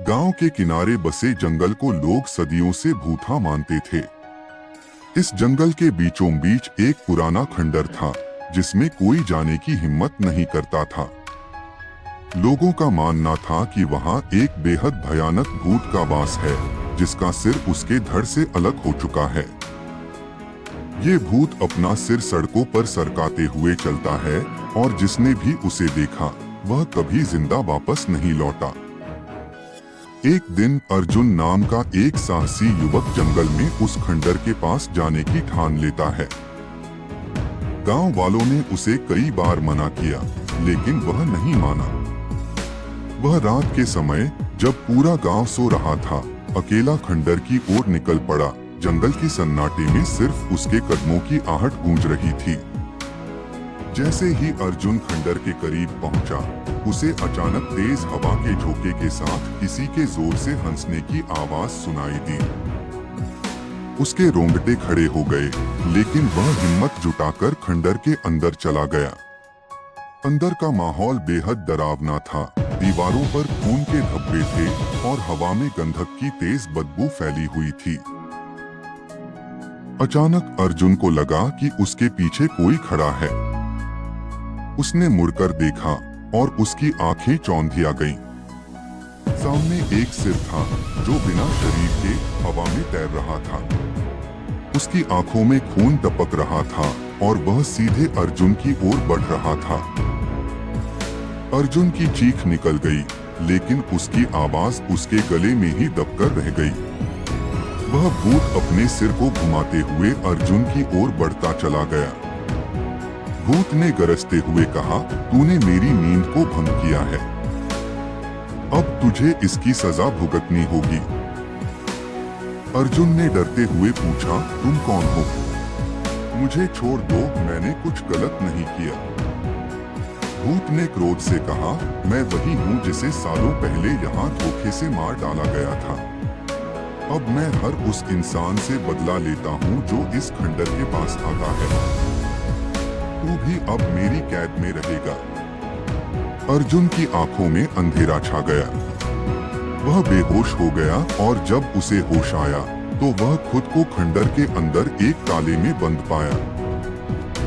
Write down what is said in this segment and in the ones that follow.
गांव के किनारे बसे जंगल को लोग सदियों से भूथा मानते थे। इस जंगल के बीचों बीच एक पुराना खंडर था जिसमें कोई जाने की हिम्मत नहीं करता था। लोगों का मानना था कि वहां एक बेहद भयानक भूत का वास है जिसका सिर उसके धड़ से अलग हो चुका है। ये भूत अपना सिर सड़कों पर सरकाते हुए चलता है और जिसने भी उसे देखा वह कभी जिंदा वापस नहीं लौटा। एक दिन अर्जुन नाम का एक साहसी युवक जंगल में उस खंडर के पास जाने की ठान लेता है। गांव वालों ने उसे कई बार मना किया लेकिन वह नहीं माना। वह रात के समय जब पूरा गांव सो रहा था अकेला खंडर की ओर निकल पड़ा। जंगल की सन्नाटे में सिर्फ उसके कदमों की आहट गूंज रही थी। जैसे ही अर्जुन खंडर के करीब पहुंचा उसे अचानक तेज हवा के झोंके के साथ किसी के जोर से हंसने की आवाज सुनाई दी। उसके रोंगटे खड़े हो गए लेकिन वह हिम्मत जुटाकर खंडर के अंदर चला गया। अंदर का माहौल बेहद डरावना था। दीवारों पर खून के धब्बे थे और हवा में गंधक की तेज बदबू फैली हुई थी। अचानक अर्जुन को लगा कि उसके पीछे कोई खड़ा है। उसने मुड़कर देखा और उसकी आंखें चौंधिया गईं। सामने एक सिर था जो बिना शरीर के हवा में तैर रहा था। उसकी आंखों में खून टपक रहा था और वह सीधे अर्जुन की ओर बढ़ रहा था। अर्जुन की चीख निकल गई लेकिन उसकी आवाज उसके गले में ही दबकर रह गई। वह भूत अपने सिर को घुमाते हुए अर्जुन की ओर बढ़ता चला गया। भूत ने गरजते हुए कहा, तूने मेरी नींद को भंग किया है, अब तुझे इसकी सजा भुगतनी होगी। अर्जुन ने डरते हुए पूछा, तुम कौन हो? मुझे छोड़ दो, मैंने कुछ गलत नहीं किया। भूत ने क्रोध से कहा, मैं वही हूँ जिसे सालों पहले यहाँ धोखे से मार डाला गया था। अब मैं हर उस इंसान से बदला लेता हूँ जो इस खंडर के पास आता है। तू भी अब मेरी कैद में रहेगा। अर्जुन की आंखों में अंधेरा छा गया। वह बेहोश हो गया और जब उसे होश आया तो वह खुद को खंडर के अंदर एक ताले में बंद पाया।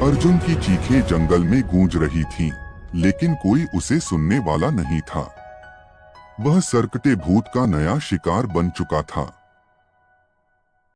अर्जुन की चीखें जंगल में गूंज रही थीं, लेकिन कोई उसे सुनने वाला नहीं था। वह सरकते भूत का नया शिकार बन चुका था।